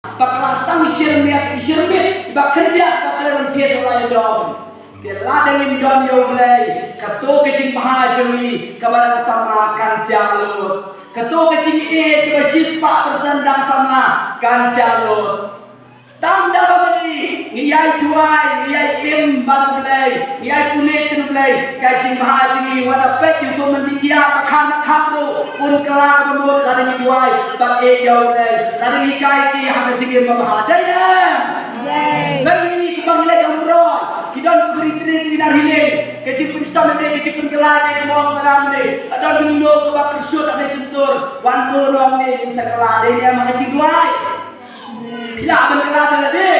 Baklatang isyirmit bakerja bakalan tiada lain dom. Tiada lain dom yo mulai. Kato kecing bahajuri kabarang sama kan jalur. Kato kecing kebasis pak bersandang sama kan jalur. Tanda bamani ngiyai tuai ngiyai im balu mulai ngiyai kulit mulai kecing bahajuri wada pet itu mendikia bakan kapro pun kelak memut lari tuai bak yo mulai lari kai ki hak kecing bahadai dah. Bagi kembang lagi umroh, kita beri tri binar hilang. Kecil pun stam ni, kecil pun kelak ni, kemau kadang ni. Ada dulu kebak kersut, ada sentur, wantu ruang ni, sekelah ni yang mengecil duai. Bila berkelak tadi,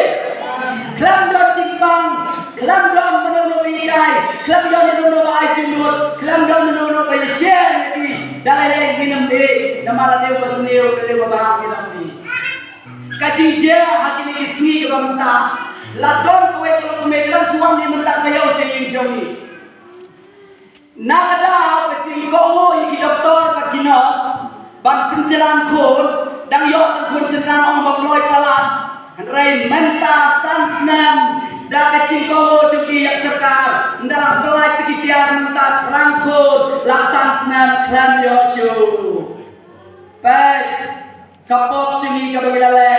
kelam don cimpang, kelam don menurut ikai, kelam don menurut air cundur, kelam don menurut air share ni. Dalam yang minum ni, nama lagi wasniu kali wabah minum ni. Kecil je hati ni kismi ke bangta. Ladon kowe kalau kemegeran suami mentak kaya usai jomi. Nak ada kecil kau iki doktor pakinos ban pencelan kur dang yok kun senang om bakloi palat. Rai menta sansnam da kecil kau cuki yak serkal ndak pelai tikitiar mentak rangkul laksan senam klan yosu. Baik kapok cumi kabagilale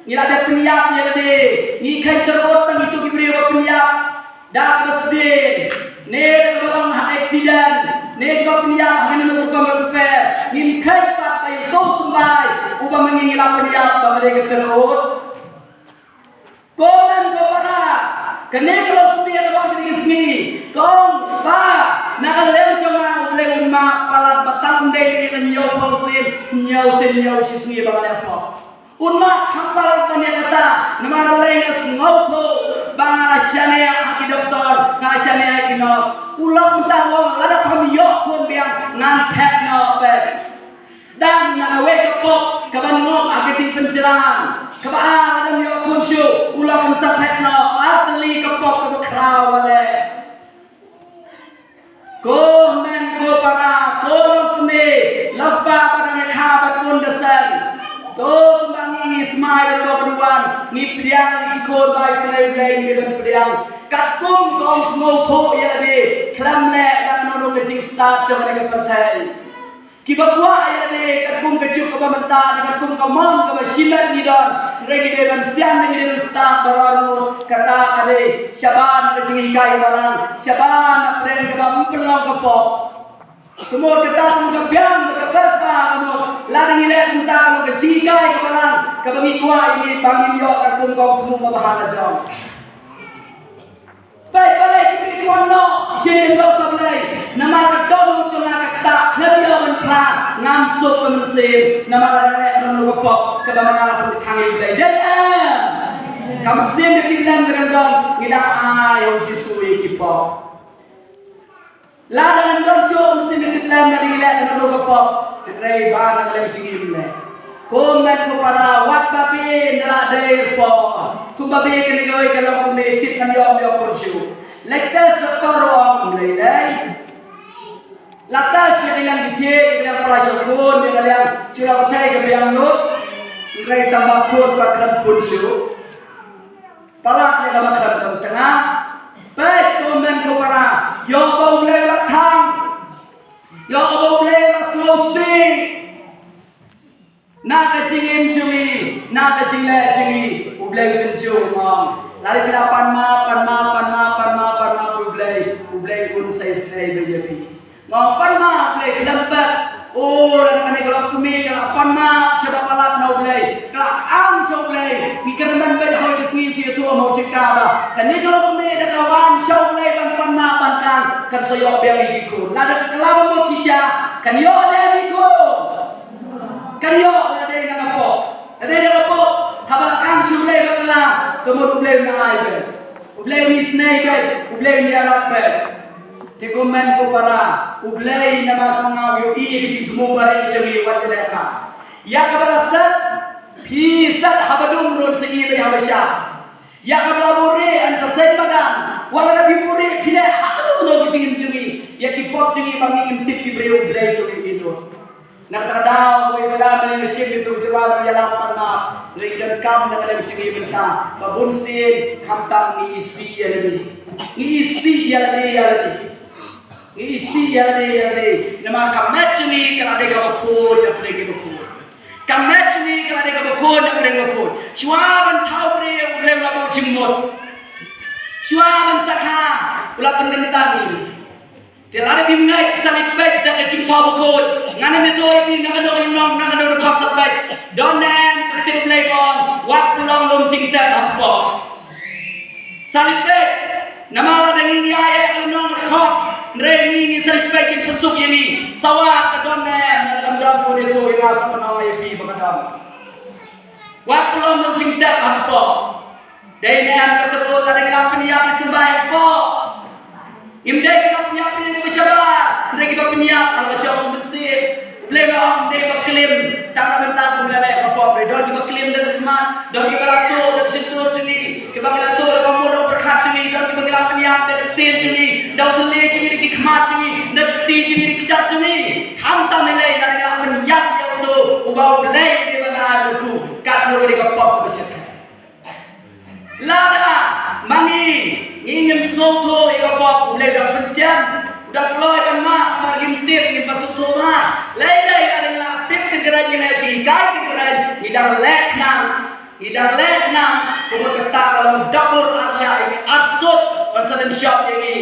ngila ada peniap ya tadi ni kai terot tang itu diberi peniap dak besdin ne orang accident ne ko peniap hanu ko kompe ni kai papai to sumbai uba mengingila peniap bamade terot komen ko para kene kalau peniap bang di sini kong pa nakalem cuma uleh unma palat batang de ni nyau sisni bangale po unma kampal panyata nama balai ngasngau ko bang asyane aki doktor asyane aki nos ulang tawo lada kami yok kun biang ngan pet no pet sedang na we kepok kaban ngok aki penjelan kabaan adam yok kun syu ulang sa pet no atli kepok ke kraw bale ko men ko para ko kene lepa pada kha batun desan to bangi smile berdoan ni priang ni ko bai sene blai ni ben priang katum kom smo tho ya de klam le dan no ke ting start jam ne pertai ki bakwa ya de katum ke chu ko menta katum ko mom ko shilat ni don regi de ban sian ni de start baru kata ade shaban ke ting kai balang shaban preng ke bam pelau ke pop semua kita menggabian berkebasa kamu lari nilai tentang kejikai kebalang kebagi kuai ini bangi yo katung kau semua bahan jauh. Baik balik kibri kuano sini kau sebelah nama kedolu cuma kata lebih lawan pelan ngamsuk kemesin nama lari nonu kepok kebamangan pun kangen belajar. Kamu sini dibilang gerendong tidak ayo jisui kipok. Ladang don show mesti ditlam dari gila dengan logo pop rai barang lagi cingim le komen ko para wat babi nala dair po kum babi kene gawai kalau kum tip kan yo kon show lekas doktor om le dai latas yang bilang ditie bilang prasokun yang bilang curang tai ke bilang nut rai tambah kur pakan pun show palak yang makan tengah baik komen ko para yo bau le lakang yo bau le raslosi na kecingin cumi na kecing le cingi ublai kencu ngong lari pila panma ublai un sai bejepi ngong panma ublai kelempat oh lan kane kalau kumi kalau panma sebab alat na ublai kalau ang so ublai mikirman be ho kesini si tu mau cekaba kane kalau kumi ada kawan so ublai ban panma pankang kan saya biang iku lada kelaba mo sisya kan yo ada iku kan yo ada na po habang kang sublay bakla kemudian ublay na ay ublay ni snake ublay ni alat pe te komen ko para ublay na mga yo i mo bare jemi wat leka ya kabarasat pisat habadum ron sa ile habasya ya kabalabure an sa madan wala na biburi pila hatu no gicing jingi ya kipop jingi bangi intip ki breu ublay to ino nakadaw may wala man yung ship ito jawa ya lapan na dan kam na kada chingi benta babun sin kam tam ni isi ya ni isi ya ni nama kam match ni kada de ga ko ya play ga ko kam match ni kada de ga ko na play ga ko chwa ban thau re le la bo chimot chwa ban sakha ula pengentan ni Tiada bimnai salib baik dan kecil tahu betul. Ngana metoi pi nak ada orang nak ada orang kap baik. Donen kecil playboy. Wak pulang lom cinta apa? Salib baik. Nama ada ini ayat orang kap. Reni ini salib baik yang pesuk ini. Sawat donen dalam dalam suri itu yang asal menawai pi berkata. Wak pulang lom cinta apa? Dengan keterus ada kelapa ni yang disembah apa? Imdai kita punya pilih bersyarat, imdai kita punya kalau jauh bersih, belum imdai kita klaim tak mentang mengalai apa predol kita klaim dengan seman, dan kita ratu dan sentuh sini, kita ratu dan kamu dah berkat sini, dan kita punya punya dan tin sini, dan tulis sini di kemat sini, dan tin sini di kecat sini, hantam nilai dan kita punya yang tu ubah belai di mana aku, kat nuri di kapal bersyarat. Lada mani ingin sloto ika pop boleh dah pencam udah keluar kan mak makin tip ingin masuk tu mak lei ada ngelapip kegeran nilai cikai kegeran hidang lek nang kemudian kata kalau dapur asya ini asut konsen shop ini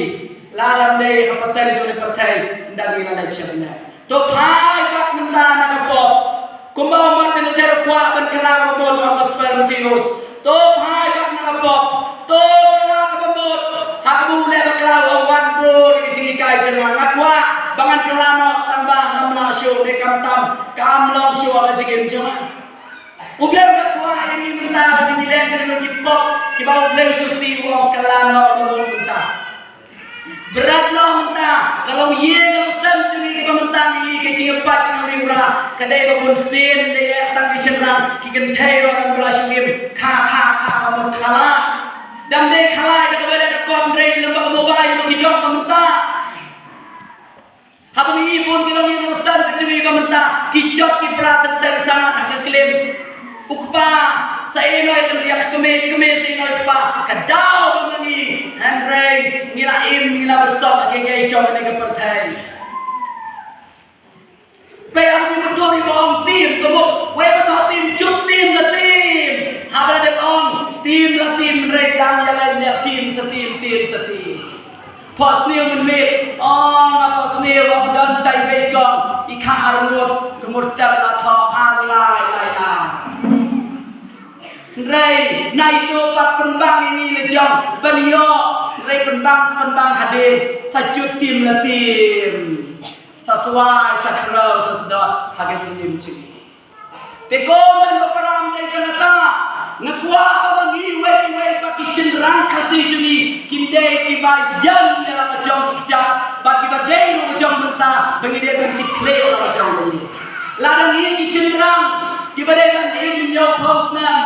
lalang deh kapten jone partai ndagi lalai siapnya to pai bak mentah nak pop kumbau mat nu ter kuat ban kelang mon angos pertius to pai bak nak pop to Habu le bakla wan bro di cikai jenang akwa bangan kelano tambah namla show de kam long show ala jigem jema uble bakwa ini minta di le ke di pop ki ba uble susi wong kelano bangun minta berat no minta kalau ye kalau sam cuni ke mentang ye ke cipat nguri ura kadai babun sin de tang disenang ki gen thai ro dan bla shim kha amot khala dan de khala de bele de kom re lembak mobile mo kijok kamenta habang ibon kilong yung san kecumi kamenta kijok ki pratet ter sana ke klaim ukpa sa ino ay teriak keme sa ino ukpa kadaw mangi handray nila bersok agay chong ne pertai pe ang motor ibong team tumo we ba team chut team na team habang de on team la team re dang jalan ya team sa teamพอ snail มันเมฆพอ snail ออกเดินใจไปก่อนอีกข้าอารมณ์กมุสตาลาทออางลายเรในตัวปักเป็นบางini le jong beliau reเป็นบางhadir sajud tim la tim sesuai sakrau sesudah hagen cingim cing teko men peram de kanata ngakwa abangi we pakishin rang kasih juni kinde kibayan dalam jong kicap bagi badai ru jong mentah bagi dia bagi kleo dalam jong ini ladang ini kishin rang kibadai kan ini nyok hosnam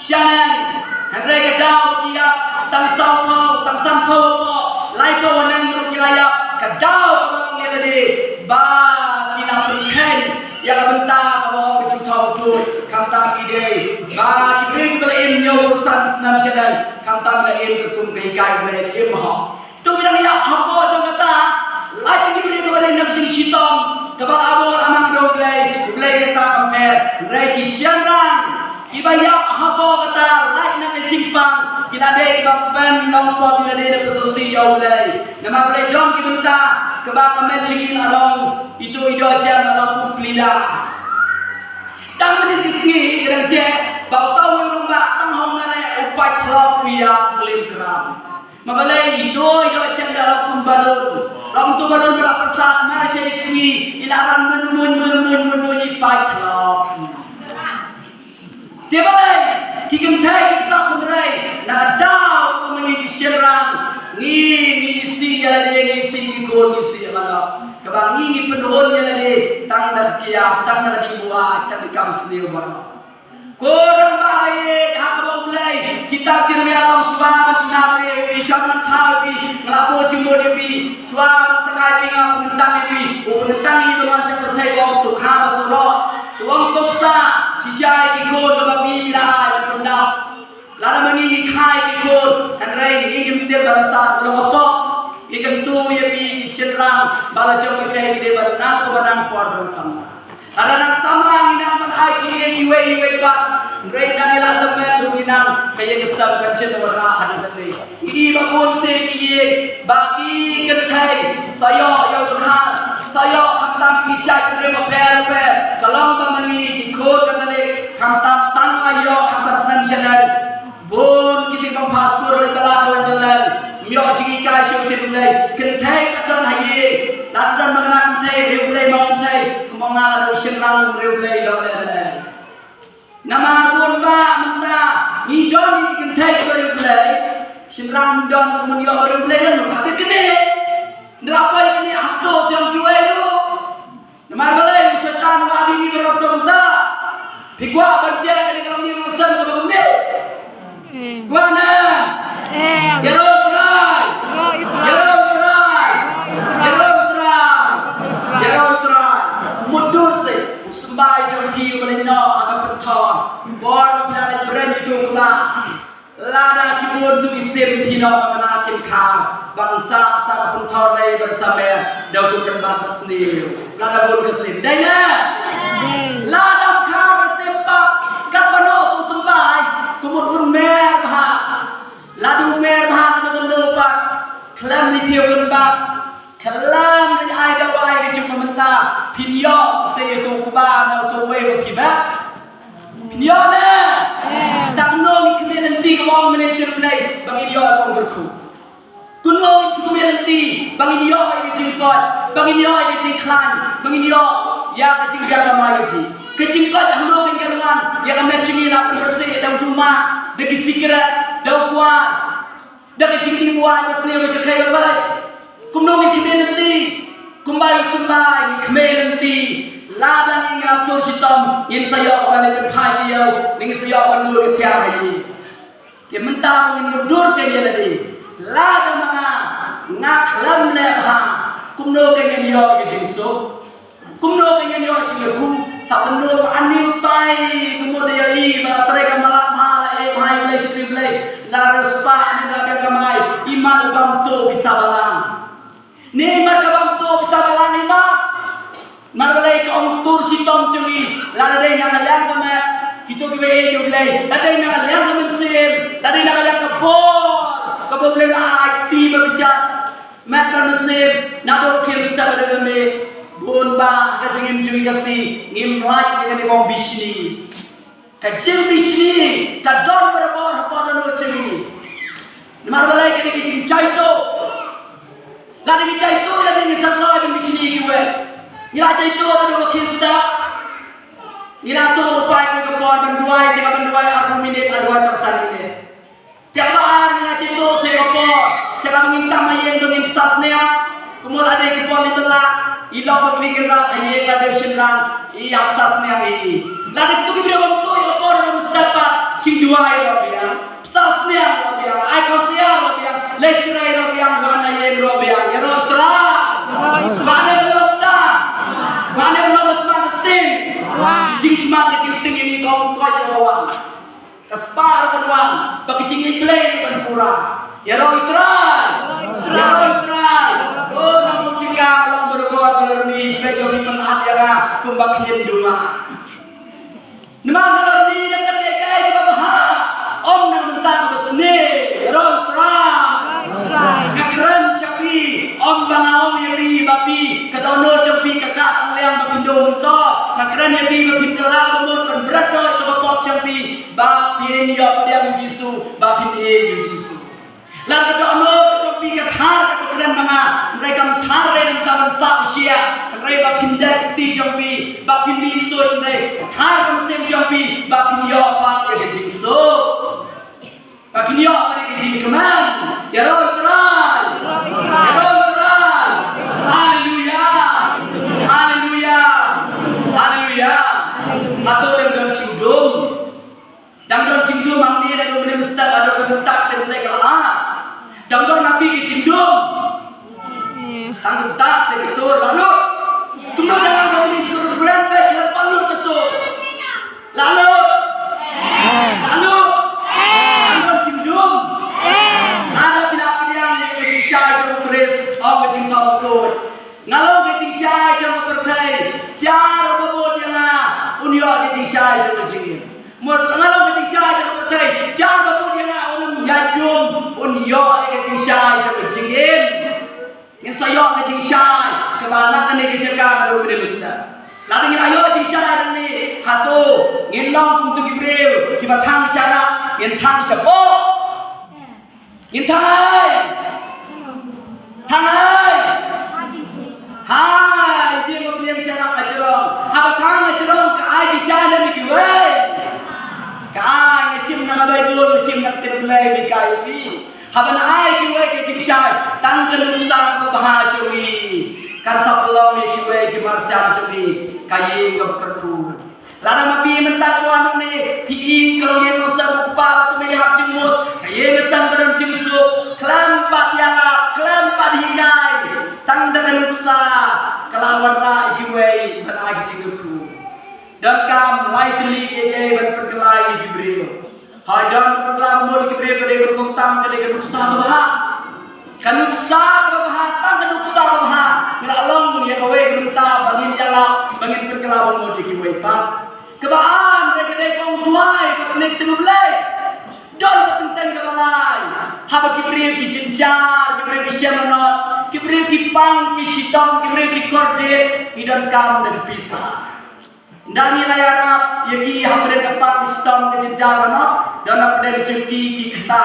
shanan handai kadau kia tang sampo lai ko wanang ru kilaya kadau kabang ya tadi ba kina penken yang mentah kabang berjuta betul kata ide ba kibring belain nyurusan senam syadan kata belain ketum kehikai belain imha tu bilang ya apa jong kata lagi diberi kepada nak jadi syaitan kabang abul amang do belai kata amper rai kisyanang ibayak apa kata lagi nak cimpang kita dei bapen nompo bila dei de sosi yaulai nama boleh dong kita kabang amen cingin along itu ido jam along pelila dan meninggi kerja bau tahu yang tak tahu mana upai kelap dia kelim keram mabalai itu jam dalam pembalun orang tu balun berapa saat mana saya sini ilaran menun ipai kelap dia balai kikem thai kita kumrai nak dau mengi syirang ni isi ya le isi ko isi ala kabang ini penuhun ya le tang dak kia tang dak dibuat tang dikam sendiri mana korang baik hak mulai kita cermin Allah subhanahu wa taala isyarat thawi ngelapo jumbo dewi suam sekali ngap tentang dewi tentang ini macam pertai wong tu kha tu ro wong tu sa sijai ikut babi lah Kalau jom kita ini berenang kebenang kuat bersama. Ada nak sama inang man aji yang iwe pak. Mereka nila temen inang kaya kesam kerja warna hadu tadi. Ini bangun sekiye bagi kentai saya yang berkat saya hantam gicak mereka per. Kalau kamu ini ikut katanya hantam tang ayo kasar sanjana. Bon kita kompasur lelah. Mio cigi kai show ti mulai kentai kadon haye ladan magana kentai reulai montai kumonga do sirang reulai do nama bon ba menta ni don ni kentai reulai sirang don kumonyo reulai dan ka kene ndapa ini akto yang juai lu nama balai setan abi ni berasa muda pikwa berje ni kalau ni urusan ke bumne kuana mundur se sembah jampi melino akan pertol bor bila berani tu kula lada kibun tu isim pino manakin kha bangsa sa pertol lai bersama dau tu kan sendiri lada bor kesim daya lada kha kesim pak kapano tu sembah kumur mer bha ladu mer bha tu pak kelam ni tiup kan pak kelam ni ai dah wai ke cuma mentah pinyo se tu kuba na tu we ko piba pinyo na tak no ni kene nanti ko mong menit nai bagi yo ko berku kuno ci ko nanti bagi yo ai jingkot bagi yo ai jingklan bagi yo ya ka jingga ma ji ke jingkot hano kan kalangan ya ka mencingi na bersih dan rumah degi sikra dau kuat dan jingdi buat se me se kai balai kuno ni kene nanti kumbai sumbai kemelanti ladang ngatur sistem yang saya akan berpasio dengan saya akan mulai tiada ini. Dia mentang mundur ke dia tadi. Ladang mana ngaklam leha kumno ke dia jinsu kumno ke dia jinsu sabendo anil tai kemudian ini mereka malam malam mai mulai sepiblai larus pa ni dah kamai iman bantu bisa balang. Ni markabang tu bisa balang ni mak. Marbalai ka tur si tom cumi. Ladai na kalang kama kito kibe jo bilai. Ladai na kalang kama sim. Ladai na kalang ka por. Ka boleh la aktif bekerja. Mat kan sim. Na do kem sta bada me. Bon ba ka jingim jui kasi ngim lai ka ni ko bisni. Ka jing bisni ka don berabor pada no cumi. Marbalai ka ni jing chai to. Lada kita itu lada ni sabla di sini juga. Ila itu ada wakil staf. Ila tu upaya ke bawah benduai, jika benduai aku minit aduan tersan minit. Tiap hari ila itu saya kapor. Jika minta mayen dengan sasnya, kemudian ada ke bawah itulah. Ila berpikir ayat ada senang. Iya sasnya ini. Lada itu kita bantu kapor dengan siapa? Cinduai robiang. Sasnya robiang. Aikosnya robiang. Lekrai robiang. Mana yang robiang? Mana belum tak? Mana belum semangat sing? Jing semangat jing sing ini kau jawab. Kaspar keduan, bagi jing iklan bukan pura. Ya roh itran. Oh namun jika orang berbuat berni, bejoki penat ya kumbak hinduma. Nama berni yang terjadi di bawah. Om nak mentang berseni. Ya roh itran. Ngakran syafi. Om bangau yeri bapi kadono jampi kakak aliang bapindo unto nakran yeri bapin kelang bemut dan berat do to pop jampi bapi yo padiang jisu bapin e jisu lan kadono jampi kathar kakran manga mereka thar re taman sa usia mereka pindah ti jampi bapin ni so ndai thar sem jampi bapin yo pa e jisu bapin yo re jin keman ya ro tran atau dangdon cingdum mangni dan kemudian mesti ada kemutak terus kelah dangdon nabi ke cingdum tanggung tas kesur lalu tunggu dengan kau ini suruh bulan baik dan palu kesur lalu dangdon cingdum ada tidak yang Indonesia jauh keris oh kecinta kau ngalau ญาติโยมอุ่นย่อไอ้กระจิงชายจะเป็นจริงเองยังสยอกกระจิงชายกบาลักอันนี้กิจการมาดูเป็นมิสเตอร์lalu ingin ayoกระจิงชายนั่นนี่ฮัตโตinginลองคุมตุกิเบรวที่มาทางชาระinginทางสะโพกinginทางไอ้hai dia memberi syarat ajarong apa tang ajarong ke ai di sana ni gue kai ngesim na bay dulu ngesim na terblay di kai ni haban ai gue ke jiksai tang ke nusa bahah curi kan sapelong ni gue ke marcan curi kai ngop perku lada mapi mentak tuan ni pi kalau yang nusa bupa tu melihat jemut kai ngesam berang jingsu kelampat yala kelampat hingai tang dengan nusa kelawan rai gue benai jingku dan kam lai teli ke berperkelai Jibril hai dan perkelam mod Jibril ke dia berkontang ke dia nusa bah kan nusa bah tang nusa bah ngalong dia kowe gerunta bangin yala bangin perkelawan mod gue pa kebaan mereka dia kong tuai penik tenulai don tentang kebalai haba Jibril ki jenjar Jibril ki syamanot Jibril ki pang ki sitong Jibril ki kordet idan kam dan pisah dan nilai Arab yaki hamre ka pang sitong ki jenjar no dan apne ceki ki kita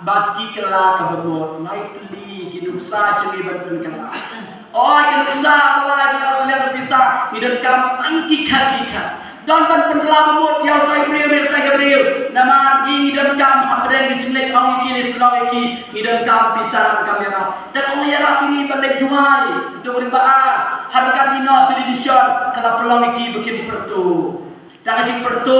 baki kala ka babot nai tuli ki nuksa cemi batun kala oh ki nuksa bala di Allah pisah idan kam tangki khat dan penkelam mut yang Gabriel nama ini dan kam abden di sini orang ini Islam ini dan kam pisah kamera dan Allah ya Rabbi ini balik duai itu berbaa harga dino television kalau pelang iki bikin pertu dan ajik pertu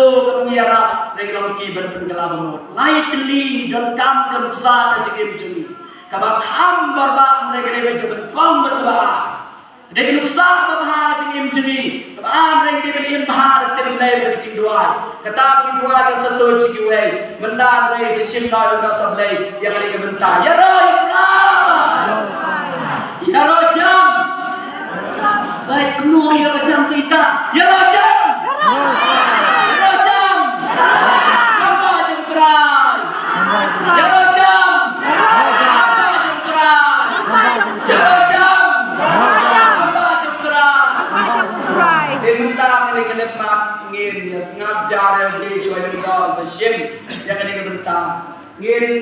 ya Rabbi reglam iki penkelam mut lain teli dan kam kemsa ajik ini kabak ham barba mereka debet kom berbaa Dengan usah berbahar jengim jeni, kemaan mereka diberikan bahar terindah berkecing doai. Ketap di doai dan satu cikiway, mendan mereka sesimna dan sablay yang mereka bentar. Ya roh, ya roh jam. Baik kenuh ya roh jam kita. Ya roh jam. Ya roh jam. Apa jam terai? Ya roh jam. Apa jam terai? Ya roh jam. Minta mereka lepas ngin ya sengaja dari suai dengan sa shim yang ada bentar ngin